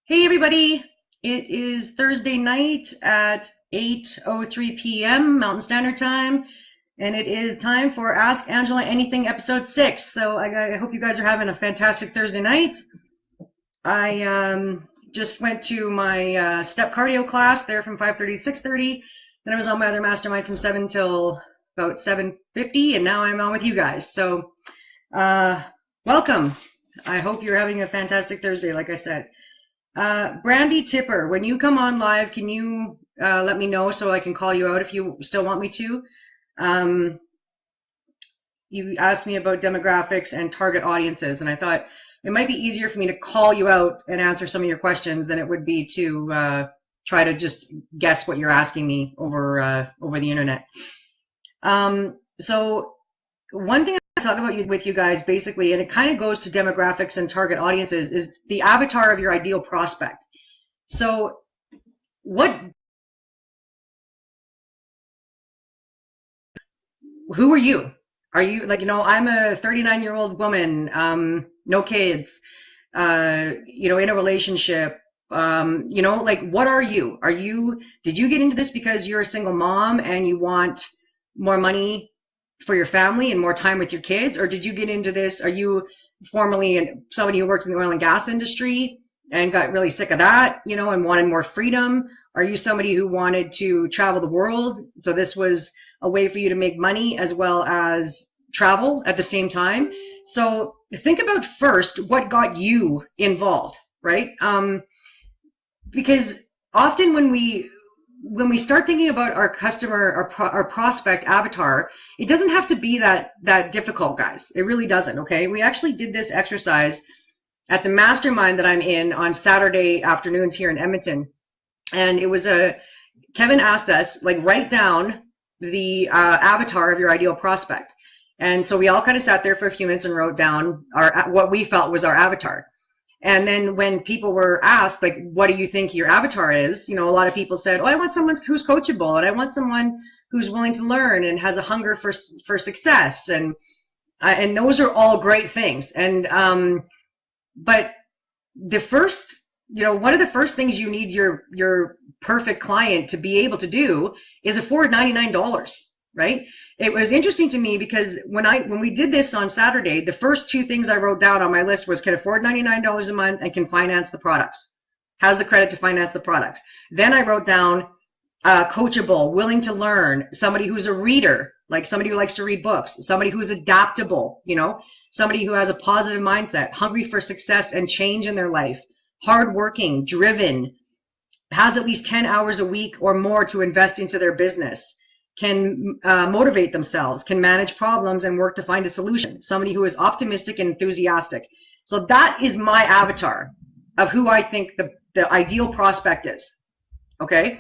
Hey everybody, it is Thursday night at 8:03 p.m. Mountain Standard Time, and it is time for Ask Angela Anything episode 6. So I hope you guys are having a fantastic Thursday night. I just went to my step cardio class there from 5:30 to 6:30. Then I was on my other mastermind from 7 till about 7:50, and now I'm on with you guys. So welcome. I hope you're having a fantastic Thursday, like I said. Brandy Tipper, when you come on live, can you let me know so I can call you out if you still want me to? You asked me about demographics and target audiences, and I thought it might be easier for me to call you out and answer some of your questions than it would be to try to just guess what you're asking me over the internet. So one thing I talk about with you guys basically, and it kind of goes to demographics and target audiences, is the avatar of your ideal prospect. So who are you? Are you like, I'm a 39-year-old woman, no kids, in a relationship, like what are you? Did you get into this because you're a single mom and you want more money for your family and more time with your kids? Or did you get into this? Are you formerly somebody who worked in the oil and gas industry and got really sick of that, and wanted more freedom? Are you somebody who wanted to travel the world? So this was a way for you to make money as well as travel at the same time. So think about first what got you involved, right? Because often when we start thinking about our customer, our prospect avatar, it doesn't have to be that difficult, guys. It really doesn't, okay? We actually did this exercise at the mastermind that I'm in on Saturday afternoons here in Edmonton. And it was Kevin asked us, write down the avatar of your ideal prospect. And so we all kind of sat there for a few minutes and wrote down what we felt was our avatar. And then when people were asked, what do you think your avatar is? A lot of people said, I want someone who's coachable, and I want someone who's willing to learn and has a hunger for success. And those are all great things. And but the first, one of the first things you need your perfect client to be able to do is afford $99, right? It was interesting to me because when we did this on Saturday, the first two things I wrote down on my list was can afford $99 a month and can finance the products, has the credit to finance the products. Then I wrote down coachable, willing to learn, somebody who's a reader, like somebody who likes to read books, somebody who's adaptable, somebody who has a positive mindset, hungry for success and change in their life, hardworking, driven, has at least 10 hours a week or more to invest into their business, can motivate themselves, can manage problems and work to find a solution, somebody who is optimistic and enthusiastic. So that is my avatar of who I think the ideal prospect is. Okay?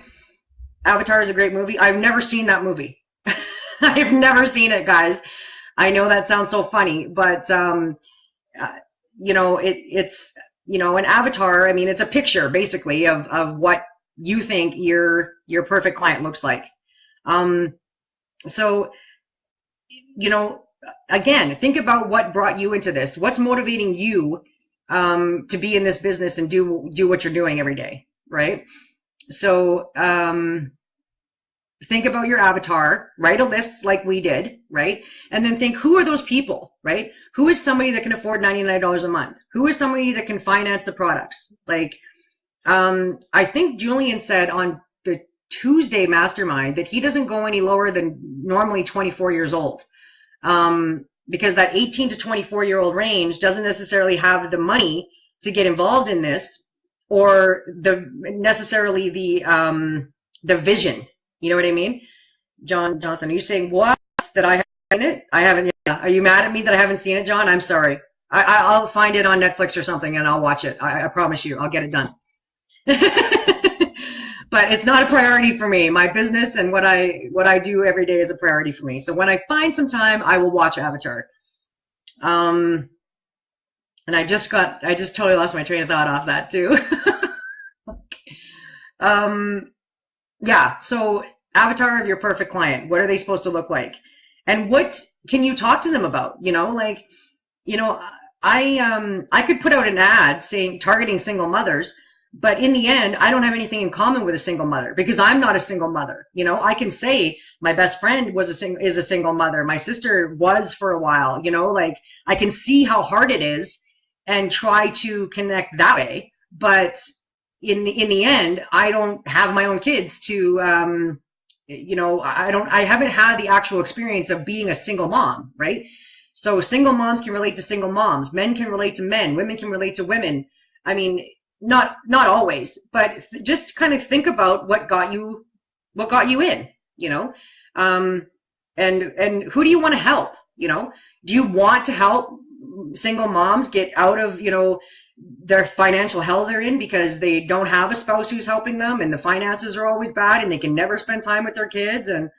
Avatar is a great movie. I've never seen that movie. I've never seen it, guys. I know that sounds so funny, but it's an avatar. I mean, it's a picture basically of what you think your perfect client looks like. So, again, think about what brought you into this. What's motivating you to be in this business and do what you're doing every day, right? So think about your avatar, write a list like we did, right? And then think, who are those people, right? Who is somebody that can afford $99 a month? Who is somebody that can finance the products? I think Julian said on the Tuesday mastermind that he doesn't go any lower than normally 24 years old, because that 18 to 24-year-old range doesn't necessarily have the money to get involved in this, or necessarily the vision. You know what I mean? John Johnson, are you saying what? That I haven't seen it? I haven't. Yeah. Are you mad at me that I haven't seen it, John? I'm sorry. I'll find it on Netflix or something and I'll watch it. I promise you, I'll get it done. But it's not a priority for me. My business and what I do every day is a priority for me. So when I find some time, I will watch Avatar. And I just totally lost my train of thought off that too. Yeah, so avatar of your perfect client. What are they supposed to look like? And what can you talk to them about? I could put out an ad saying targeting single mothers, But in the end, I don't have anything in common with a single mother because I'm not a single mother. You know, I can say my best friend is a single mother. My sister was for a while, you know, like I can see how hard it is and try to connect that way. But in the end, I don't have my own kids to, you know, I haven't had the actual experience of being a single mom, right? So single moms can relate to single moms. Men can relate to men. Women can relate to women. I mean, not always, but just kind of think about what got you in, you know, and who do you want to help? You know, do you want to help single moms get out of, you know, their financial hell they're in because they don't have a spouse who's helping them and the finances are always bad and they can never spend time with their kids and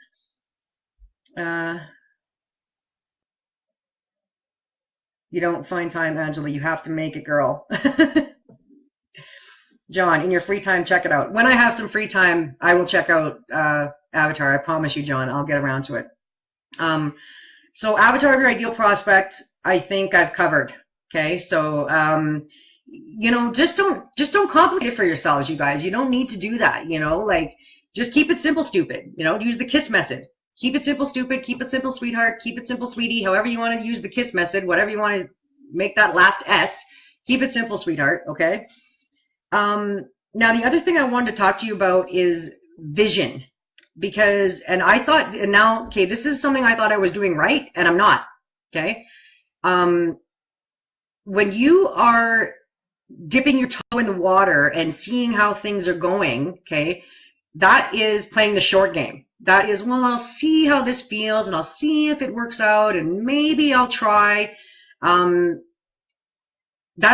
you don't find time, Angela. You have to make it, girl. John, in your free time, check it out. When I have some free time, I will check out Avatar. I promise you, John, I'll get around to it. So Avatar of Your Ideal Prospect, I think I've covered. Okay, so you know, just don't complicate it for yourselves, you guys. You don't need to do that. You know, like just keep it simple, stupid. You know, use the KISS method. Keep it simple, stupid. Keep it simple, sweetheart. Keep it simple, sweetie. However you want to use the KISS method, whatever you want to make that last S. Keep it simple, sweetheart. Okay. Now the other thing I wanted to talk to you about is vision, because, and I thought, and now, okay, this is something I thought I was doing right, and I'm not. Okay. When you are dipping your toe in the water and seeing how things are going, okay, that is playing the short game. That is, well, I'll see how this feels and I'll see if it works out and maybe I'll try. That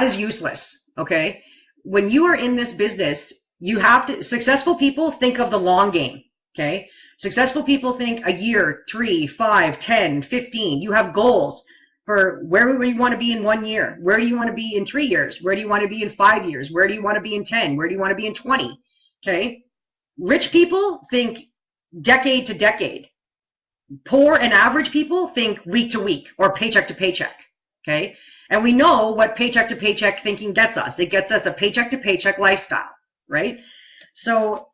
is useless, okay? When you are in this business, you have to, successful people think of the long game, okay? Successful people think a year, 3, 5, 10, 15. You have goals for where do you want to be in 1 year? Where do you want to be in 3 years? Where do you want to be in 5 years? Where do you want to be in 10? Where do you want to be in 20? Okay? Rich people think decade to decade. Poor and average people think week to week or paycheck to paycheck. Okay? And we know what paycheck to paycheck thinking gets us. It gets us a paycheck to paycheck lifestyle, right? So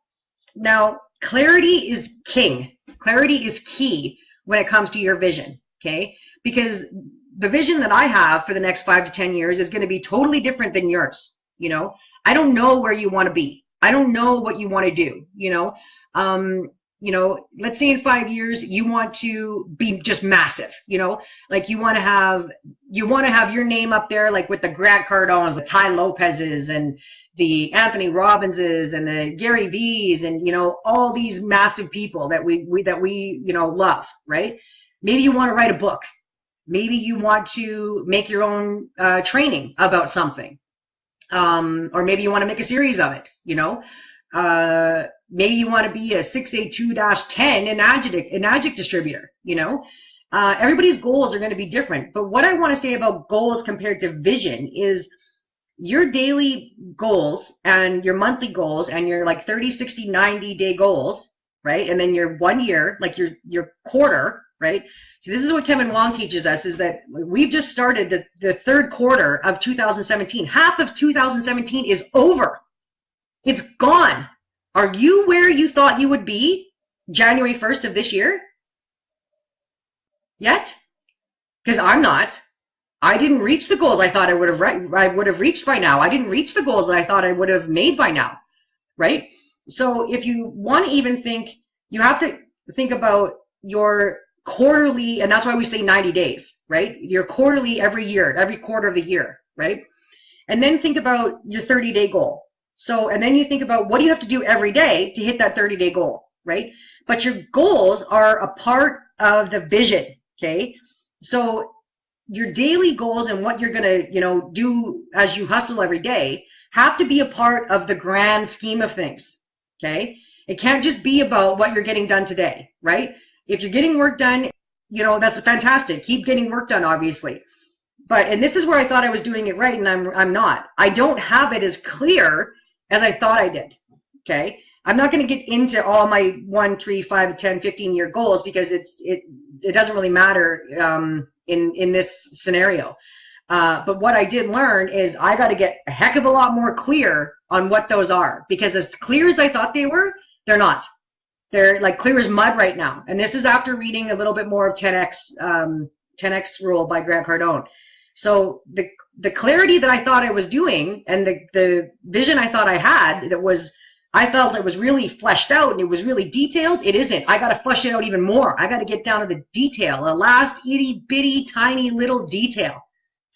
now clarity is king. Clarity is key when it comes to your vision, okay? Because the vision that I have for the next 5 to 10 years is going to be totally different than yours. You know, I don't know where you want to be. I don't know what you want to do. You know, let's say in 5 years you want to be just massive. You know, like you want to have your name up there, like with the Grant Cardones, the Ty Lopez's, and the Anthony Robbinses, and the Gary V's, and you know, all these massive people that we you know love, right? Maybe you want to write a book. Maybe you want to make your own training about something. Or maybe you want to make a series of it, you know. Maybe you want to be a 682-10 Enagic distributor, you know. Everybody's goals are going to be different. But what I want to say about goals compared to vision is your daily goals and your monthly goals and your like 30, 60, 90-day goals, right? And then your 1 year, like your quarter, right? So this is what Kevin Wong teaches us, is that we've just started the third quarter of 2017. Half of 2017 is over. It's gone. Are you where you thought you would be January 1st of this year? Yet? Because I'm not. I didn't reach the goals I thought I would have reached by now. I didn't reach the goals that I thought I would have made by now, right? So if you want to even think, you have to think about your quarterly, and that's why we say 90 days, right? Your quarterly every year, every quarter of the year, right? And then think about your 30-day goal. So, and then you think about what do you have to do every day to hit that 30-day goal, right? But your goals are a part of the vision, okay? So your daily goals and what you're going to, you know, do as you hustle every day have to be a part of the grand scheme of things, okay? It can't just be about what you're getting done today, right? If you're getting work done, you know, that's fantastic. Keep getting work done, obviously. But, and this is where I thought I was doing it right, and I'm not. I don't have it as clear as I thought I did, okay? I'm not going to get into all my 1, 3, 5, 10, 15-year goals because it doesn't really matter in this scenario. But what I did learn is I got to get a heck of a lot more clear on what those are, because as clear as I thought they were, they're not. They're like clear as mud right now. And this is after reading a little bit more of 10X Rule by Grant Cardone. So the clarity that I thought I was doing, and the vision I thought I had, I felt it was really fleshed out and it was really detailed. It isn't. I got to flesh it out even more. I got to get down to the detail, the last itty bitty tiny little detail.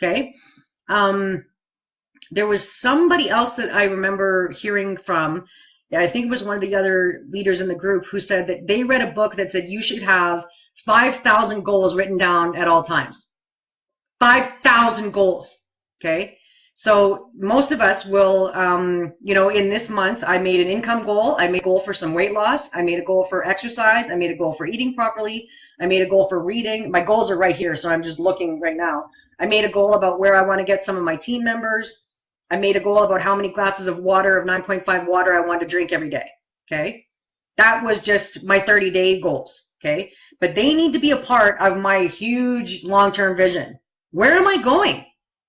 Okay. There was somebody else that I remember hearing from, I think it was one of the other leaders in the group, who said that they read a book that said you should have 5,000 goals written down at all times. 5,000 goals. Okay. So most of us will, in this month, I made an income goal. I made a goal for some weight loss. I made a goal for exercise. I made a goal for eating properly. I made a goal for reading. My goals are right here, so I'm just looking right now. I made a goal about where I want to get some of my team members. I made a goal about how many glasses of water, of 9.5 water, I want to drink every day. Okay. That was just my 30-day goals. Okay. But they need to be a part of my huge long-term vision. Where am I going?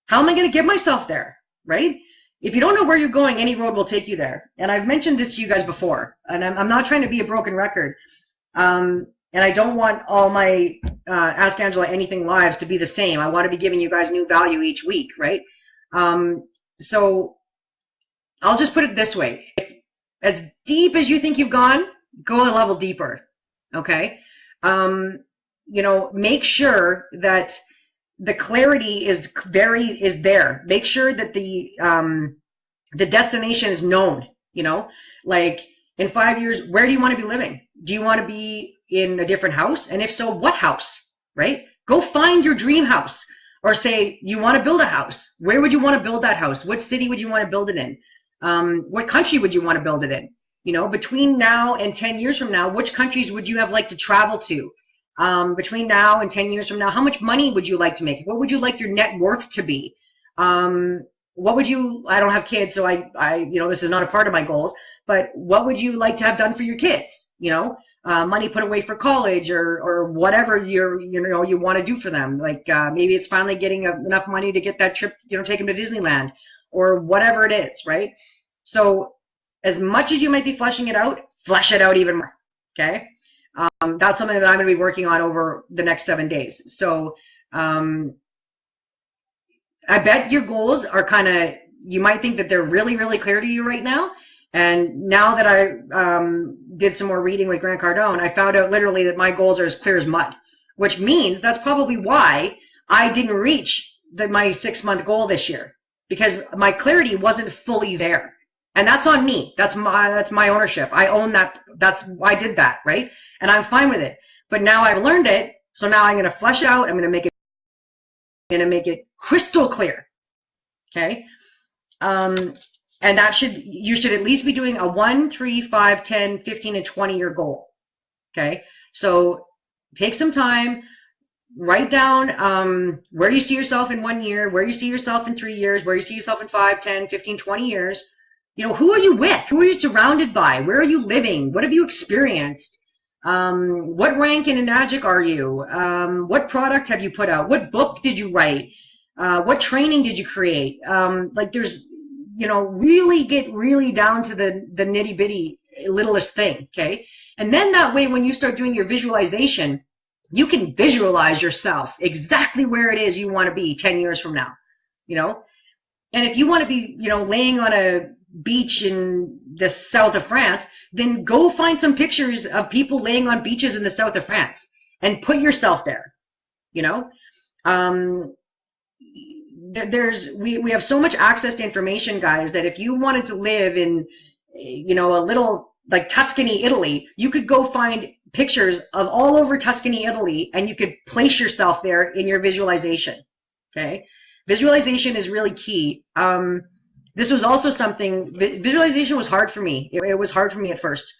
How am I going to get myself there? Right? If you don't know where you're going, any road will take you there. And I've mentioned this to you guys before, and I'm not trying to be a broken record. And I don't want all my Ask Angela Anything lives to be the same. I want to be giving you guys new value each week, right? So I'll just put it this way. As deep as you think you've gone, go a level deeper. Okay? Make sure that the clarity is there. Make sure that the destination is known, like in 5 years, where do you want to be living? Do you want to be in a different house? And if so, what house, right? Go find your dream house, or say you want to build a house. Where would you want to build that house? What city would you want to build it in? What country would you want to build it in? Between now and 10 years from now, which countries would you have liked to travel to? Between now and 10 years from now, how much money would you like to make? What would you like your net worth to be? What would you, I don't have kids, so I this is not a part of my goals, but what would you like to have done for your kids? Money put away for college, or whatever you want to do for them. Like, maybe it's finally getting enough money to get that trip, take them to Disneyland, or whatever it is, right? So as much as you might be fleshing it out, flesh it out even more. Okay. That's something that I'm going to be working on over the next 7 days. So, I bet your goals are you might think that they're really, really clear to you right now. And now that I did some more reading with Grant Cardone, I found out literally that my goals are as clear as mud, which means that's probably why I didn't reach my 6-month goal this year, because my clarity wasn't fully there. And that's on me. That's my ownership. I own that. I did that, right? And I'm fine with it. But now I've learned it, so now I'm going to flesh it out. I'm going to make it crystal clear. Okay? And you should at least be doing a 1, 3, 5, 10, 15, and 20 year goal. Okay? So take some time, write down where you see yourself in 1 year, where you see yourself in 3 years, where you see yourself in 5, 10, 15, 20 years. Who are you with? Who are you surrounded by? Where are you living? What have you experienced? What rank in Enagic are you? What product have you put out? What book did you write? What training did you create? There's, really get really down to the nitty bitty littlest thing. Okay. And then that way, when you start doing your visualization, you can visualize yourself exactly where it is you want to be 10 years from now, and if you want to be, laying on a beach in the south of France, then go find some pictures of people laying on beaches in the south of France and put yourself there. We have so much access to information, guys, that if you wanted to live in, a little like Tuscany, Italy, you could go find pictures of all over Tuscany, Italy, and you could place yourself there in your visualization. Okay. Visualization is really key. This was also something, visualization was hard for me. It was hard for me at first.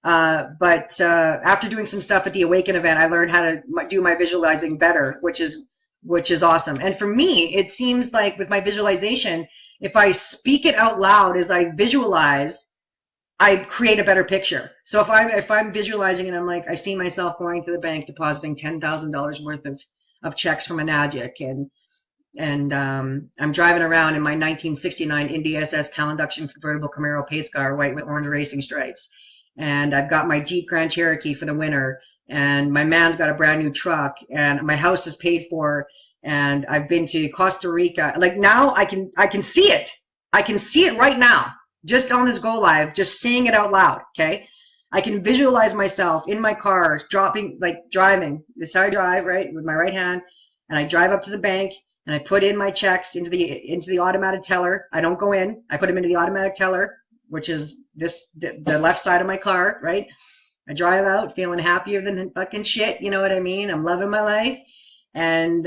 But after doing some stuff at the Awaken event, I learned how to do my visualizing better, which is awesome. And for me, it seems like with my visualization, if I speak it out loud as I visualize, I create a better picture. So if I'm visualizing and I'm like, I see myself going to the bank, depositing $10,000 worth of checks from Enagic, and And I'm driving around in my 1969 Indy SS Cal Induction convertible Camaro pace car, white with orange racing stripes. And I've got my Jeep Grand Cherokee for the winter. And my man's got a brand new truck. And my house is paid for. And I've been to Costa Rica. Like now I can see it. I can see it right now. Just on this Go Live, just saying it out loud. Okay. I can visualize myself in my car, driving. This is how I drive, right, with my right hand, and I drive up to the bank and I put in my checks into the automatic teller. I don't go in. I put them into the automatic teller, which is the left side of my car, right? I drive out feeling happier than fucking shit. You know what I mean? I'm loving my life, and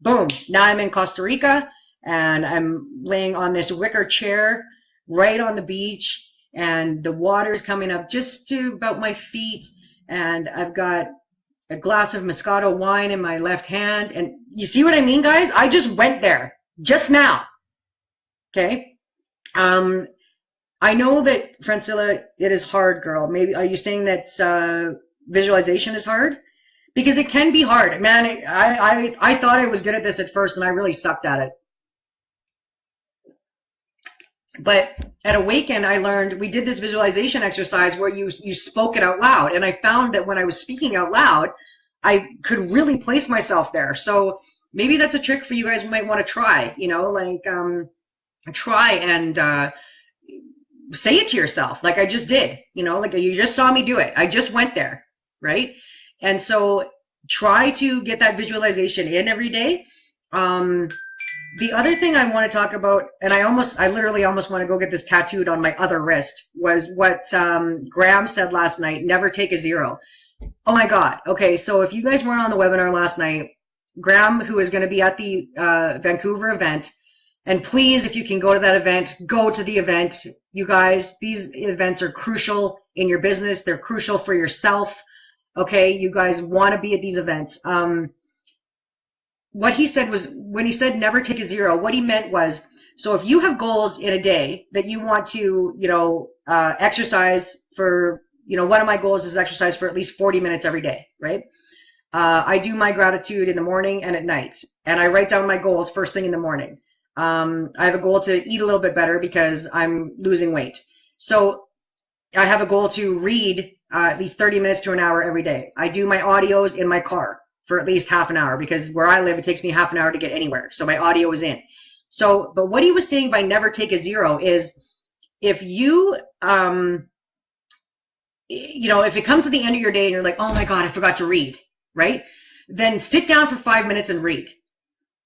boom! Now I'm in Costa Rica, and I'm laying on this wicker chair right on the beach. And the water's coming up just to about my feet, and I've got a glass of Moscato wine in my left hand. And you see what I mean, guys? I just went there just now. Okay. I know that, Francilla, it is hard, girl. Maybe are you saying that visualization is hard? Because it can be hard, man. I thought I was good at this at first, and I really sucked at it. But at Awaken, I learned, we did this visualization exercise where you spoke it out loud. And I found that when I was speaking out loud, I could really place myself there. So maybe that's a trick for you guys who might want to try, try and say it to yourself like I just did, like you just saw me do it. I just went there, right? And so try to get that visualization in every day. The other thing I want to talk about, and I literally almost want to go get this tattooed on my other wrist, was what Graham said last night, never take a zero. Oh my God. Okay, so if you guys weren't on the webinar last night, Graham, who is going to be at the Vancouver event, and please, if you can go to that event, go to the event. You guys, these events are crucial in your business. They're crucial for yourself. Okay, you guys want to be at these events. What he said was, when he said never take a zero, what he meant was, so if you have goals in a day that you want to, exercise for, one of my goals is exercise for at least 40 minutes every day, right? I do my gratitude in the morning and at night, and I write down my goals first thing in the morning. I have a goal to eat a little bit better because I'm losing weight. So I have a goal to read at least 30 minutes to an hour every day. I do my audios in my car for at least half an hour, because where I live, it takes me half an hour to get anywhere. So my audio is in. So, but what he was saying by never take a zero is, if you, if it comes to the end of your day and you're like, oh my God, I forgot to read, right? Then sit down for 5 minutes and read.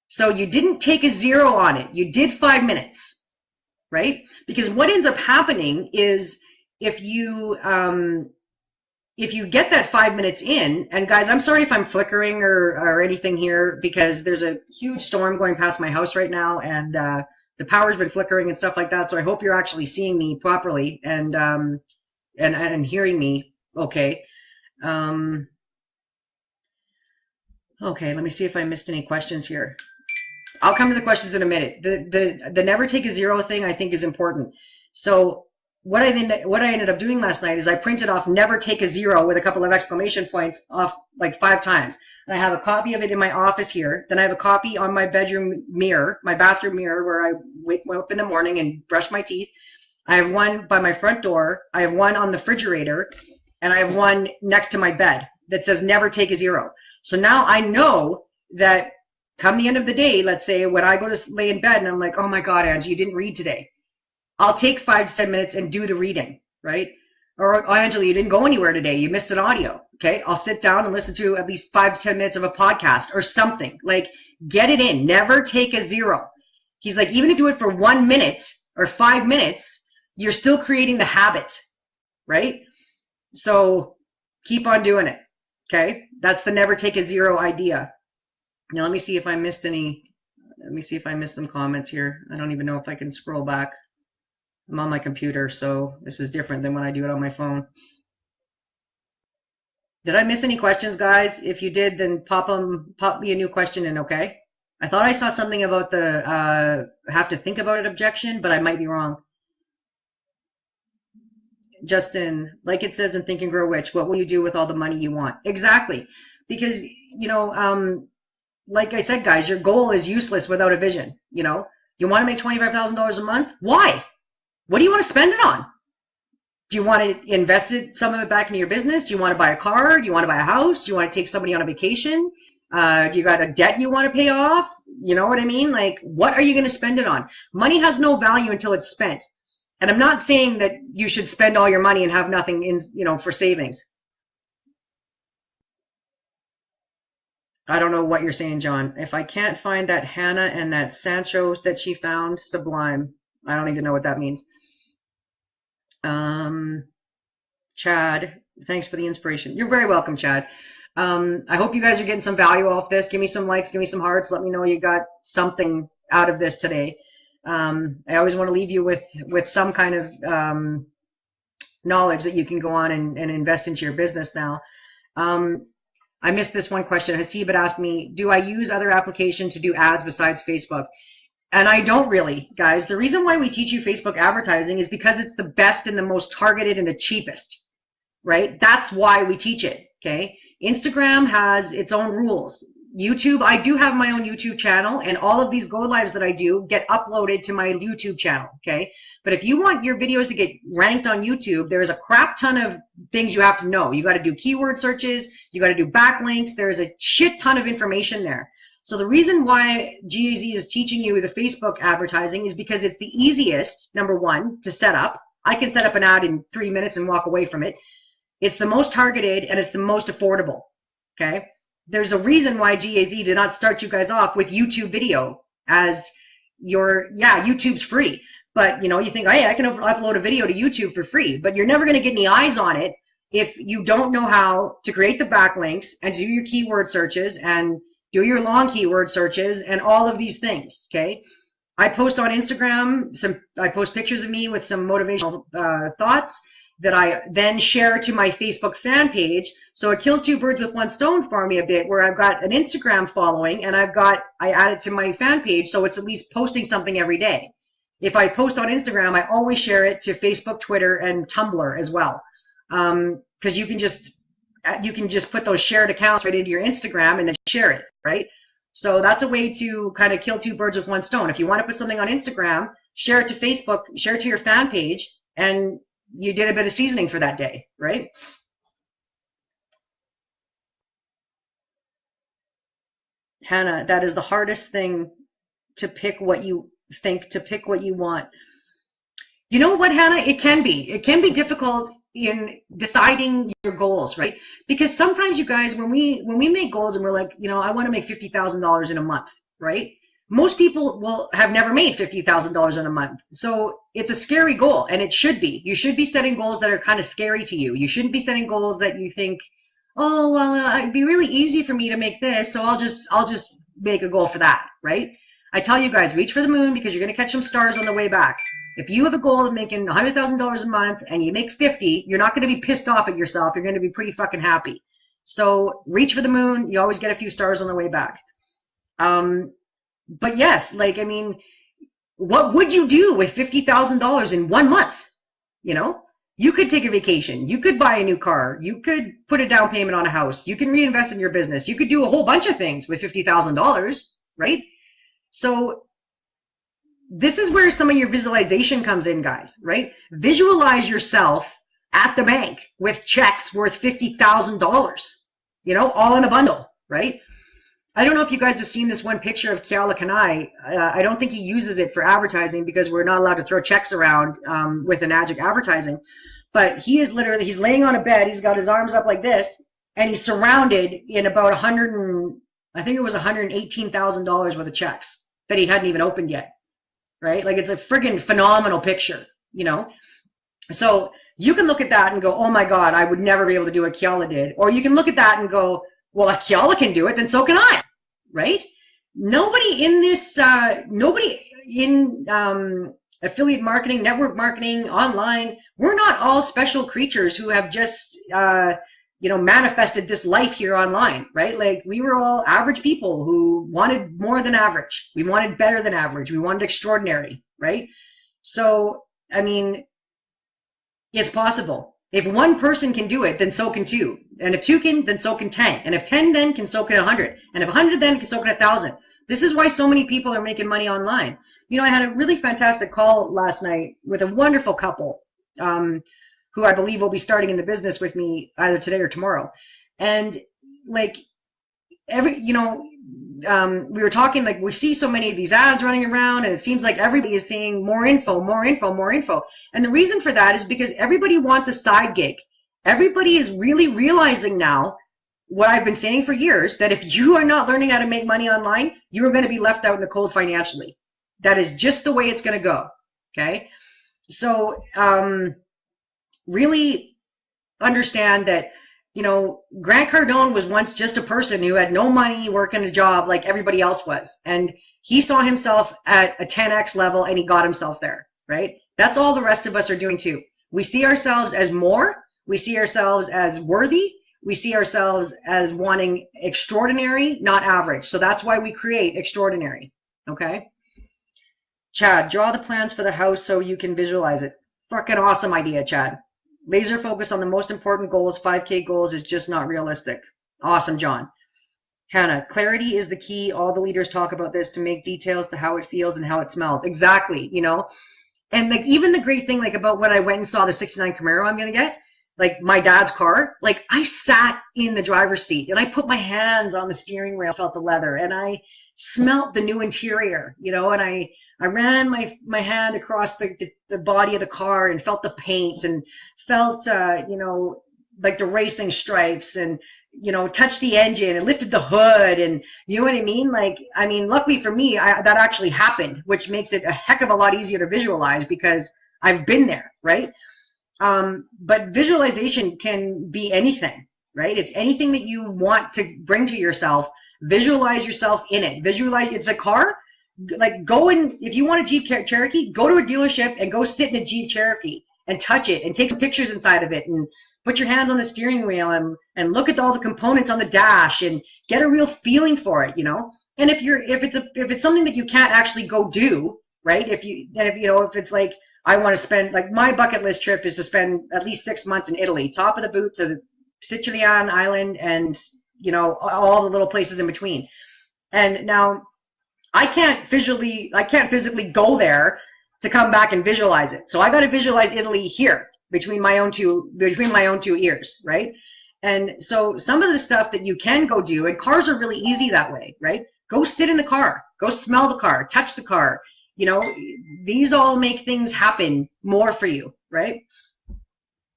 So you didn't take a zero on it. You did 5 minutes, right? Because what ends up happening is, if you get that 5 minutes in, and guys, I'm sorry if I'm flickering or anything here, because there's a huge storm going past my house right now, and the power's been flickering and stuff like that. So I hope you're actually seeing me properly and hearing me okay. Okay, let me see if I missed any questions here. I'll come to the questions in a minute. The never take a zero thing, I think, is important. So what I ended up doing last night is I printed off never take a zero with a couple of exclamation points off like 5 times. And I have a copy of it in my office here. Then I have a copy on my bedroom mirror, my bathroom mirror, where I wake up in the morning and brush my teeth. I have one by my front door. I have one on the refrigerator. And I have one next to my bed that says never take a zero. So now I know that come the end of the day, let's say when I go to lay in bed and I'm like, oh my God, Angie, you didn't read today. I'll take 5 to 10 minutes and do the reading, right? Or, oh, Angela, you didn't go anywhere today. You missed an audio. Okay. I'll sit down and listen to at least 5 to 10 minutes of a podcast or something. Like, get it in. Never take a zero. He's like, even if you do it for 1 minute or 5 minutes, you're still creating the habit, right? So keep on doing it. Okay. That's the never take a zero idea. Now, let me see if I missed any. Let me see if I missed some comments here. I don't even know if I can scroll back. I'm on my computer, so this is different than when I do it on my phone. Did I miss any questions, guys? If you did, then pop me a new question in, okay? I thought I saw something about the have to think about it objection, but I might be wrong. Justin, like it says in Think and Grow Rich, what will you do with all the money you want? Exactly. Because, like I said, guys, your goal is useless without a vision. You know, you want to make $25,000 a month. Why? What do you want to spend it on? Do you want to invest some of it back into your business? Do you want to buy a car? Do you want to buy a house? Do you want to take somebody on a vacation? Do you got a debt you want to pay off? You know what I mean? Like, what are you going to spend it on? Money has no value until it's spent. And I'm not saying that you should spend all your money and have nothing in, for savings. I don't know what you're saying, John. If I can't find that Hannah and that Sancho that she found, sublime. I don't even know what that means. Chad, thanks for the inspiration. You're very welcome, Chad. I hope you guys are getting some value off this. Give me some likes, give me some hearts. Let me know you got something out of this today. I always want to leave you with some kind of knowledge that you can go on and invest into your business now. I missed this one question. Hasib had asked me, do I use other applications to do ads besides Facebook? And I don't really, guys. The reason why we teach you Facebook advertising is because it's the best and the most targeted and the cheapest, right? That's why we teach it, okay? Instagram has its own rules. YouTube, I do have my own YouTube channel, and all of these go lives that I do get uploaded to my YouTube channel, okay? But if you want your videos to get ranked on YouTube, there's a crap ton of things you have to know. You got to do keyword searches, you got to do backlinks. There's a shit ton of information there. So the reason why GAZ is teaching you the Facebook advertising is because it's the easiest, number one, to set up. I can set up an ad in 3 minutes and walk away from it. It's the most targeted and it's the most affordable, okay? There's a reason why GAZ did not start you guys off with YouTube video as your, YouTube's free. But, you think, hey, I can upload a video to YouTube for free, but you're never going to get any eyes on it if you don't know how to create the backlinks and do your keyword searches and do your long keyword searches and all of these things, okay? I post on Instagram, I post pictures of me with some motivational thoughts that I then share to my Facebook fan page. So it kills two birds with one stone for me a bit, where I've got an Instagram following and I add it to my fan page, so it's at least posting something every day. If I post on Instagram, I always share it to Facebook, Twitter, and Tumblr as well. Because you can just put those shared accounts right into your Instagram and then share it, right? So that's a way to kind of kill two birds with one stone. If you want to put something on Instagram, share it to Facebook, share it to your fan page, and you did a bit of seasoning for that day, right? Hannah, that is the hardest thing, to pick what you think, to pick what you want. You know what, Hannah? It can be difficult in deciding your goals, right? Because sometimes, you guys, when we make goals and we're like, I want to make $50,000 in a month, right? Most people will have never made $50,000 in a month. So it's a scary goal, and it should be. You should be setting goals that are kind of scary to you. You shouldn't be setting goals that you think, oh, well, it'd be really easy for me to make this, so I'll just make a goal for that, right? I tell you guys, reach for the moon, because you're going to catch some stars on the way back. If you have a goal of making $100,000 a month and you make 50, you're not going to be pissed off at yourself. You're going to be pretty fucking happy. So reach for the moon. You always get a few stars on the way back. But yes, what would you do with $50,000 in 1 month? You could take a vacation. You could buy a new car. You could put a down payment on a house. You can reinvest in your business. You could do a whole bunch of things with $50,000, right? So this is where some of your visualization comes in, guys, right? Visualize yourself at the bank with checks worth $50,000, all in a bundle, right? I don't know if you guys have seen this one picture of Keala Kanai. I don't think he uses it for advertising because we're not allowed to throw checks around with Enagic advertising. But he's laying on a bed. He's got his arms up like this, and he's surrounded in about $118,000 worth of checks that he hadn't even opened yet, right? Like, it's a friggin' phenomenal picture, So you can look at that and go, oh my God, I would never be able to do what Keala did. Or you can look at that and go, well, if Keala can do it, then so can I, right? Nobody in affiliate marketing, network marketing, online, we're not all special creatures who have just, manifested this life here online, right? Like, we were all average people who wanted more than average. We wanted better than average. We wanted extraordinary, right? So, it's possible. If one person can do it, then so can two. And if two can, then so can 10. And if 10 then can, so can 100. And if 100 then can, so can 1,000. This is why so many people are making money online. You know, I had a really fantastic call last night with a wonderful couple who I believe will be starting in the business with me either today or tomorrow. And like we were talking, like, we see so many of these ads running around, and it seems like everybody is saying more info, more info, more info. And the reason for that is because everybody wants a side gig. Everybody is really realizing now what I've been saying for years, that if you are not learning how to make money online, you are going to be left out in the cold financially. That is just the way it's going to go. Okay. So, really understand that, you know, Grant Cardone was once just a person who had no money, working a job like everybody else was. And he saw himself at a 10x level and he got himself there, right? That's all the rest of us are doing too. We see ourselves as more. We see ourselves as worthy. We see ourselves as wanting extraordinary, not average. So that's why we create extraordinary, okay? Chad, draw the plans for the house so you can visualize it. Fucking awesome idea, Chad. Laser focus on the most important goals. 5K goals is just not realistic. Awesome, John. Hannah, clarity is the key. All the leaders talk about this, to make details to how it feels and how it smells. Exactly, you know? And like, even the great thing, like, about when I went and saw the 69 Camaro I'm going to get, like my dad's car, like I sat in the driver's seat and I put my hands on the steering wheel, felt the leather, and I smelt the new interior, you know, and I ran my hand across the body of the car and felt the paint and felt, you know, like the racing stripes, and, you know, touched the engine and lifted the hood, and you know what I mean? Like, I mean, luckily for me, that actually happened, which makes it a heck of a lot easier to visualize because I've been there, right? But visualization can be anything, right? It's anything that you want to bring to yourself. Visualize yourself in it. Visualize, it's a car. Like, go and, if you want a Jeep Cherokee, go to a dealership and go sit in a Jeep Cherokee and touch it and take some pictures inside of it and put your hands on the steering wheel and look at all the components on the dash and get a real feeling for it, you know? And if it's something that you can't actually go do, right? If it's like, I want to spend, like, my bucket list trip is to spend at least 6 months in Italy, top of the boot to the Sicilian island, and, you know, all the little places in between. And now I can't physically go there to come back and visualize it. So I got to visualize Italy here between my own two ears, right? And so some of the stuff that you can go do, and cars are really easy that way, right? Go sit in the car, go smell the car, touch the car. You know, these all make things happen more for you, right?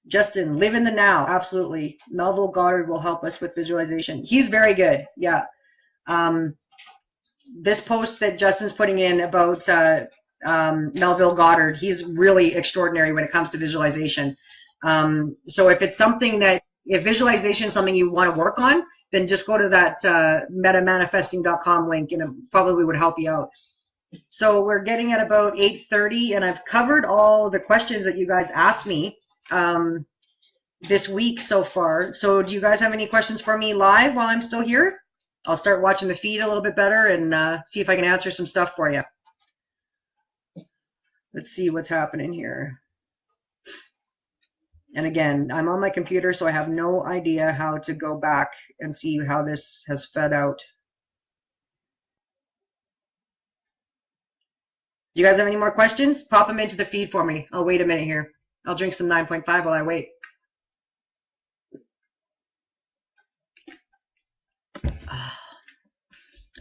Justin, live in the now. Absolutely. Melville Goddard will help us with visualization. He's very good. Yeah. This post that Justin's putting in about Melville Goddard, he's really extraordinary when it comes to visualization. So if it's something if visualization is something you want to work on, then just go to that metamanifesting.com link, and it probably would help you out. So we're getting at about 8:30, and I've covered all the questions that you guys asked me this week so far. So do you guys have any questions for me live while I'm still here? I'll start watching the feed a little bit better and see if I can answer some stuff for you. Let's see what's happening here. And again, I'm on my computer, so I have no idea how to go back and see how this has fed out. You guys have any more questions? Pop them into the feed for me. I'll wait a minute here. I'll drink some 9.5 while I wait.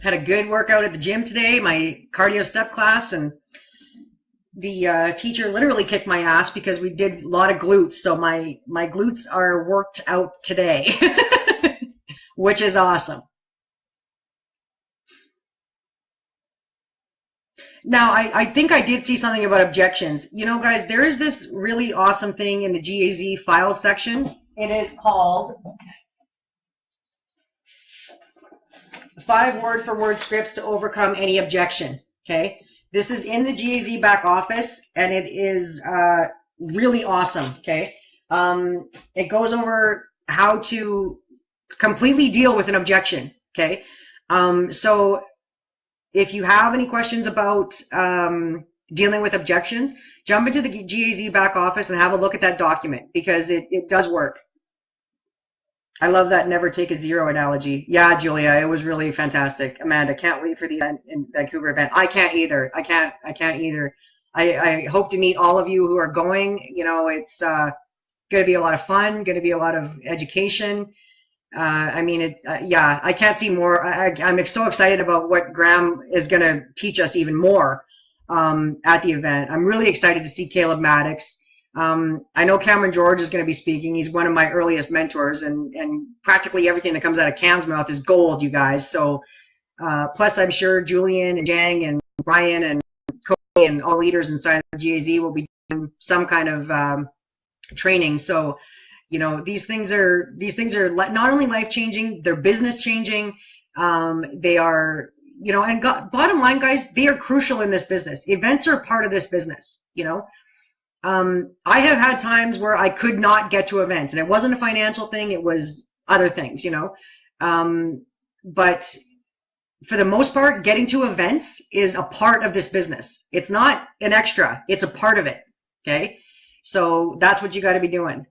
Had a good workout at the gym today, my cardio step class, and the teacher literally kicked my ass because we did a lot of glutes. So my glutes are worked out today, which is awesome. Now, I think I did see something about objections. You know, guys, there is this really awesome thing in the GAZ files section. It is called 5 word-for-word scripts to overcome any objection. Okay, this is in the GAZ back office, and it is really awesome. Okay, it goes over how to completely deal with an objection. Okay, so if you have any questions about dealing with objections, jump into the GAZ back office and have a look at that document, because it does work. I love that never take a zero analogy. Yeah, Julia, it was really fantastic. Amanda, can't wait for the event in Vancouver event. I can't either. I can't either. I hope to meet all of you who are going. You know, it's going to be a lot of fun, going to be a lot of education. I mean, yeah, I can't see more. I'm so excited about what Graham is going to teach us even more at the event. I'm really excited to see Caleb Maddox. I know Cameron George is going to be speaking. He's one of my earliest mentors, and practically everything that comes out of Cam's mouth is gold, you guys. So, plus I'm sure Julian and Jang and Brian and Cody and all leaders inside of GAZ will be doing some kind of training. So, you know, these things are not only life changing, they're business changing. They are, you know, and bottom line, guys, they are crucial in this business. Events are a part of this business, you know. I have had times where I could not get to events, and it wasn't a financial thing, it was other things, you know. But for the most part, getting to events is a part of this business. It's not an extra, it's a part of it, okay? So that's what you got to be doing.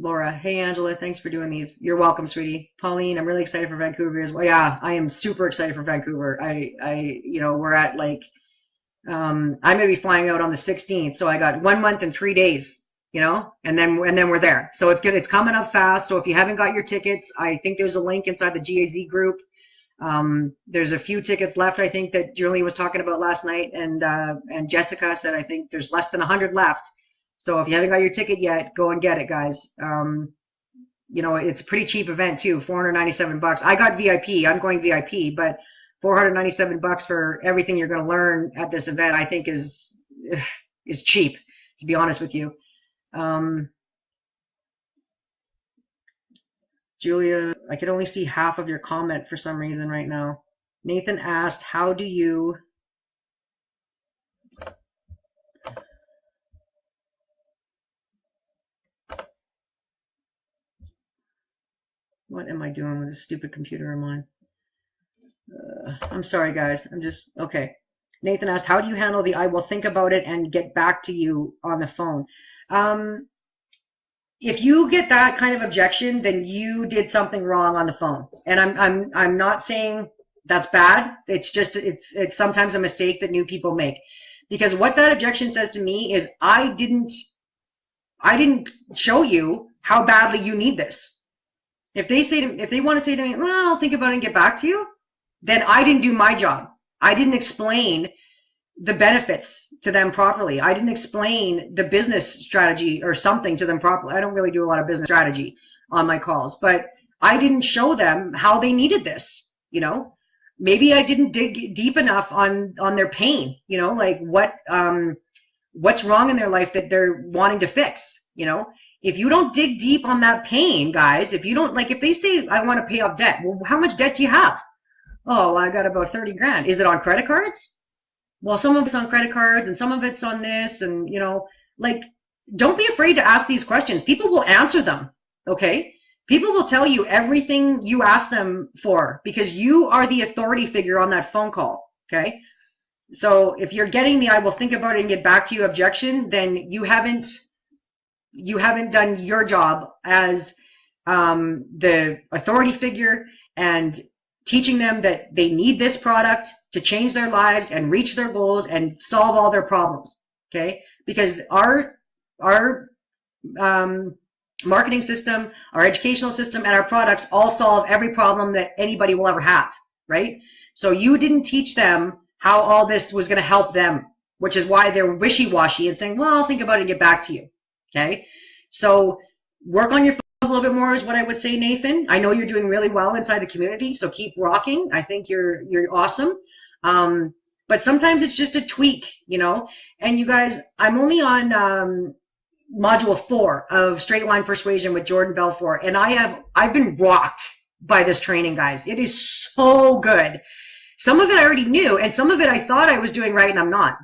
Laura, hey Angela, thanks for doing these. You're welcome, sweetie. Pauline, I'm really excited for Vancouver as well. Yeah, I am super excited for Vancouver. You know, we're at like, I'm going to be flying out on the 16th, so I got 1 month and 3 days, you know, and then we're there. So it's good. It's coming up fast. So if you haven't got your tickets, I think there's a link inside the GAZ group. There's a few tickets left, I think, that Julie was talking about last night, and Jessica said I think there's less than 100 left. So if you haven't got your ticket yet, go and get it, guys. You know, it's a pretty cheap event too, $497. I got VIP. I'm going VIP, but $497 for everything you're going to learn at this event, I think is cheap, to be honest with you. Julia, I could only see half of your comment for some reason right now. Nathan asked, how do you... What am I doing with this stupid computer of mine? I'm sorry, guys. I'm just... Okay. Nathan asked, how do you handle the I will think about it and get back to you on the phone? If you get that kind of objection, then you did something wrong on the phone. And I'm not saying that's bad. It's just it's sometimes a mistake that new people make. Because what that objection says to me is I didn't show you how badly you need this. If they want to say to me, well, I'll think about it and get back to you, then I didn't do my job. I didn't explain the benefits to them properly. I didn't explain the business strategy or something to them properly. I don't really do a lot of business strategy on my calls, but I didn't show them how they needed this, you know. Maybe I didn't dig deep enough on their pain, you know, like what's wrong in their life that they're wanting to fix, you know. If you don't dig deep on that pain, guys, if you don't, like, if they say, I want to pay off debt, well, how much debt do you have? Oh, I got about 30 grand. Is it on credit cards? Well, some of it's on credit cards and some of it's on this, and, you know, like, don't be afraid to ask these questions. People will answer them, okay? People will tell you everything you ask them for because you are the authority figure on that phone call, okay? So if you're getting the I will think about it and get back to you objection, then you haven't done your job as the authority figure and teaching them that they need this product to change their lives and reach their goals and solve all their problems, okay? Because our marketing system, our educational system, and our products all solve every problem that anybody will ever have, right? So you didn't teach them how all this was going to help them, which is why they're wishy-washy and saying, well, I'll think about it and get back to you. Okay, so work on your phones a little bit more is what I would say, Nathan. I know you're doing really well inside the community, so keep rocking. I think you're awesome. But sometimes it's just a tweak, you know. And you guys, I'm only on module 4 of Straight Line Persuasion with Jordan Belfort, and I've been rocked by this training, guys. It is so good. Some of it I already knew, and some of it I thought I was doing right, and I'm not.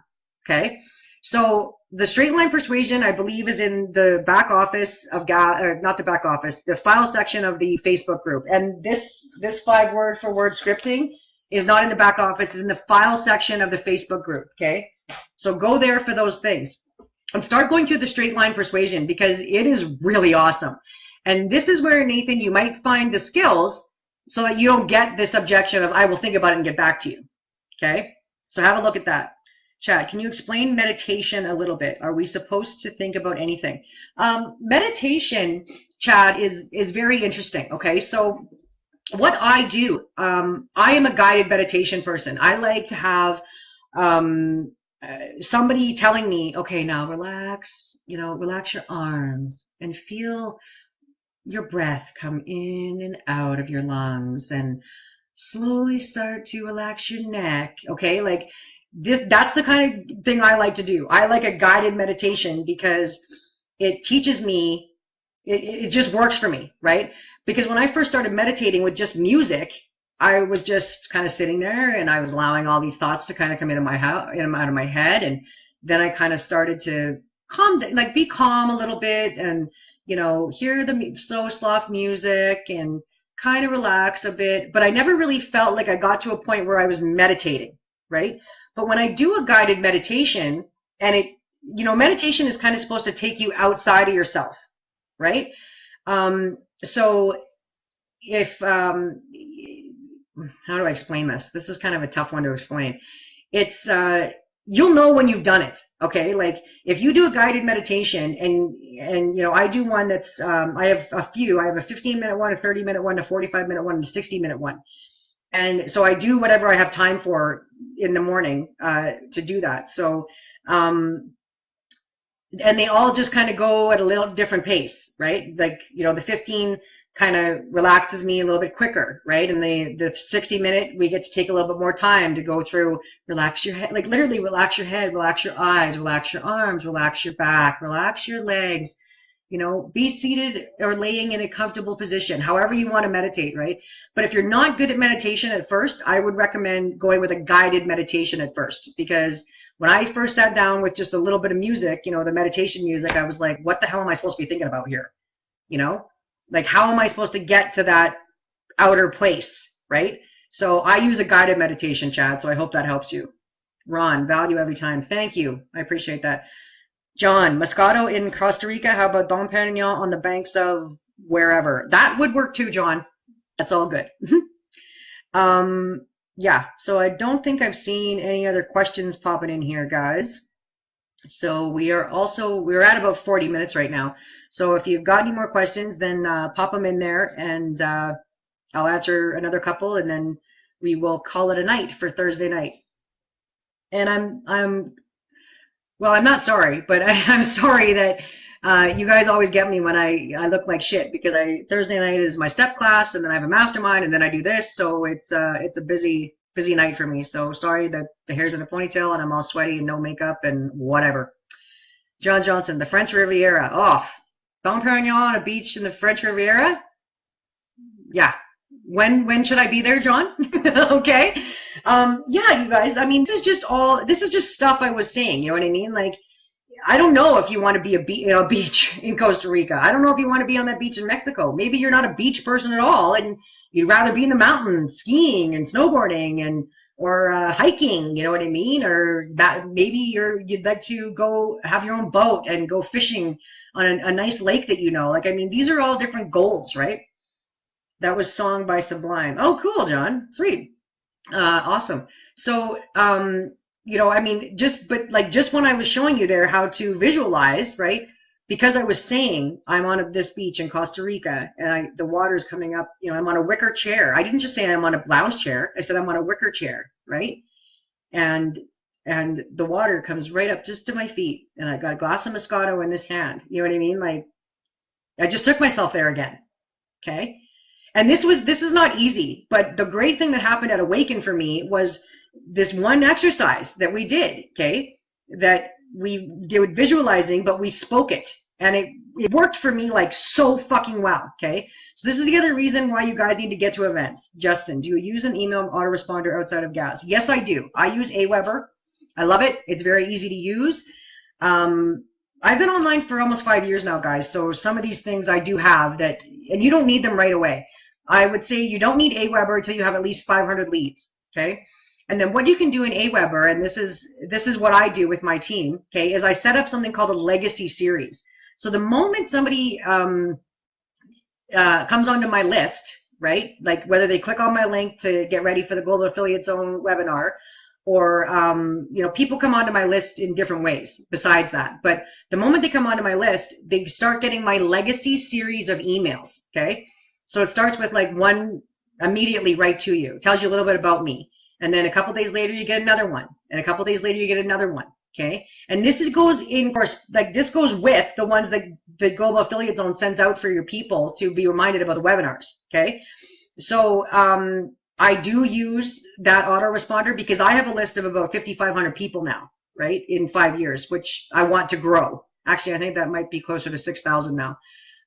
Okay, so the Straight Line Persuasion, I believe, is in the back office of not the back office, the file section of the Facebook group. And this 5 word for word scripting is not in the back office. It's in the file section of the Facebook group, okay? So go there for those things. And start going through the straight line persuasion because it is really awesome. And this is where, Nathan, you might find the skills so that you don't get this objection of, I will think about it and get back to you, okay? So have a look at that. Chad, can you explain meditation a little bit? Are we supposed to think about anything? Meditation, Chad, is very interesting, okay? So what I do, I am a guided meditation person. I like to have somebody telling me, okay, now relax, relax your arms and feel your breath come in and out of your lungs and slowly start to relax your neck, okay? Like that's the kind of thing I like to do. I like a guided meditation because it teaches me, it just works for me, right? Because when I first started meditating with just music, I was just kind of sitting there and I was allowing all these thoughts to kind of come out of my head. And then I kind of started to be calm a little bit and, hear the slow, soft music and kind of relax a bit. But I never really felt like I got to a point where I was meditating, right? But when I do a guided meditation and meditation is kind of supposed to take you outside of yourself, right? So if, how do I explain this? This is kind of a tough one to explain. It's, you'll know when you've done it. Okay. Like if you do a guided meditation and I do one that's, I have a few, I have a 15-minute one, a 30-minute one, a 45-minute one, and a 60-minute one. And so I do whatever I have time for in the morning, to do that. So, and they all just kind of go at a little different pace, right? Like, the 15 kind of relaxes me a little bit quicker, right? And the 60-minute, we get to take a little bit more time to go through, relax your head, like literally relax your head, relax your eyes, relax your arms, relax your back, relax your legs, be seated or laying in a comfortable position, however you want to meditate, right? But if you're not good at meditation at first, I would recommend going with a guided meditation at first, because when I first sat down with just a little bit of music, the meditation music, I was like, what the hell am I supposed to be thinking about here? Like, how am I supposed to get to that outer place, right? So I use a guided meditation, Chad, so I hope that helps you. Ron, value every time. Thank you. I appreciate that. John, Moscato in Costa Rica. How about Dom Perignon on the banks of wherever? That would work too, John. That's all good. Yeah, so I don't think I've seen any other questions popping in here, guys. So we're at about 40 minutes right now. So if you've got any more questions, then pop them in there and I'll answer another couple and then we will call it a night for Thursday night. And I'm not sorry, but I'm sorry that you guys always get me when I look like shit, because Thursday night is my step class and then I have a mastermind and then I do this. So it's a busy night for me. So sorry that the hair's in a ponytail and I'm all sweaty and no makeup and whatever. John Johnson, the French Riviera. Oh, Dom Perignon on a beach in the French Riviera? Yeah. When should I be there, John? Okay. Yeah, you guys, I mean, this is just stuff I was saying, you know what I mean? Like, I don't know if you want to be a beach in Costa Rica. I don't know if you want to be on that beach in Mexico. Maybe you're not a beach person at all and you'd rather be in the mountains skiing and snowboarding or hiking, you know what I mean? Or that maybe you'd like to go have your own boat and go fishing on a nice lake that like, I mean, these are all different goals, right? That was song by Sublime. Oh, cool, John. Sweet. Awesome. So, I mean, just when I was showing you there how to visualize, right? Because I was saying I'm on this beach in Costa Rica and the water's coming up, I'm on a wicker chair. I didn't just say I'm on a lounge chair. I said I'm on a wicker chair, right? And the water comes right up just to my feet and I got a glass of Moscato in this hand. You know what I mean? Like, I just took myself there again. Okay. And this is not easy, but the great thing that happened at Awaken for me was this one exercise that we did, okay, that we did visualizing, but we spoke it. And it worked for me like so fucking well, okay? So this is the other reason why you guys need to get to events. Justin, do you use an email autoresponder outside of GAS? Yes, I do. I use Aweber. I love it. It's very easy to use. I've been online for almost 5 years now, guys. So some of these things I do have and you don't need them right away. I would say you don't need Aweber until you have at least 500 leads, okay? And then what you can do in Aweber, and this is what I do with my team, okay, is I set up something called a legacy series. So the moment somebody comes onto my list, right, like whether they click on my link to get ready for the Global Affiliate Zone webinar, or people come onto my list in different ways besides that. But the moment they come onto my list, they start getting my legacy series of emails, okay? So it starts with like one immediately right to you. It tells you a little bit about me. And then a couple days later, you get another one. And a couple days later, you get another one. Okay. And this goes in course, like this goes with the ones that the Global Affiliate Zone sends out for your people to be reminded about the webinars. Okay. So, I do use that autoresponder because I have a list of about 5,500 people now, right, in 5 years, which I want to grow. Actually, I think that might be closer to 6,000 now.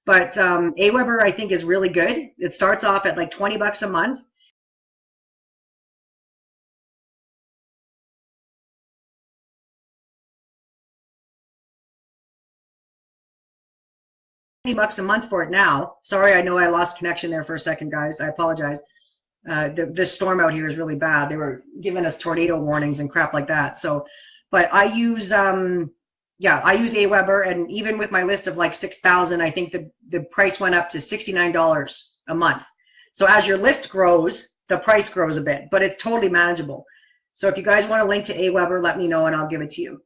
But Aweber, I think, is really good. It starts off at like $20 a month. $20 a month for it now. Sorry, I know I lost connection there for a second, guys. I apologize. This storm out here is really bad. They were giving us tornado warnings and crap like that. So, but I use I use Aweber, and even with my list of like 6,000, I think the price went up to $69 a month. So as your list grows, the price grows a bit, but it's totally manageable. So if you guys want a link to Aweber, let me know and I'll give it to you.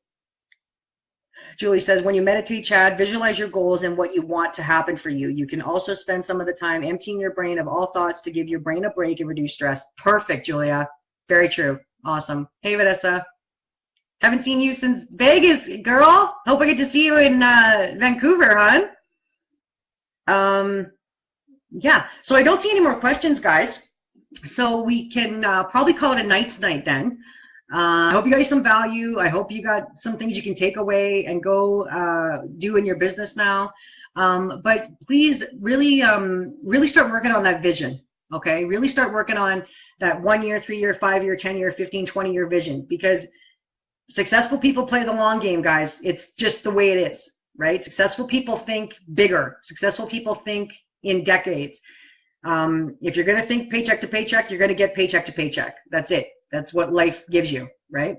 Julie says, when you meditate, Chad, visualize your goals and what you want to happen for you. You can also spend some of the time emptying your brain of all thoughts to give your brain a break and reduce stress. Perfect, Julia. Very true. Awesome. Hey, Vanessa. Haven't seen you since Vegas, girl. Hope I get to see you in Vancouver, hon. Yeah. So I don't see any more questions, guys. So we can probably call it a night tonight then. I hope you got some value. I hope you got some things you can take away and go do in your business now. But please really start working on that vision, okay? Really start working on that 1 year, 3 year, 5 year, 10 year, 15, 20 year vision, because successful people play the long game, guys. It's just the way it is, right? Successful people think bigger. Successful people think in decades. If you're going to think paycheck to paycheck, you're going to get paycheck to paycheck. That's it. That's what life gives you, right?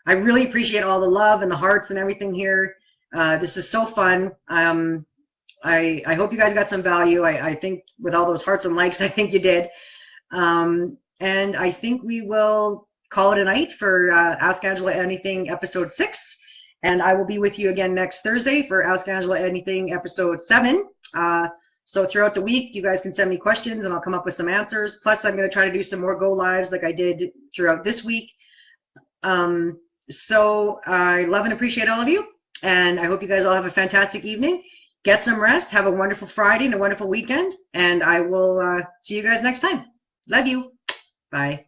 I really appreciate all the love and the hearts and everything here. This is so fun. I hope you guys got some value. I think with all those hearts and likes, I think you did. And I think we will call it a night for Ask Angela Anything episode 6. And I will be with you again next Thursday for Ask Angela Anything episode 7. So throughout the week, you guys can send me questions and I'll come up with some answers. Plus, I'm going to try to do some more go lives like I did throughout this week. So I love and appreciate all of you. And I hope you guys all have a fantastic evening. Get some rest. Have a wonderful Friday and a wonderful weekend. And I will see you guys next time. Love you. Bye.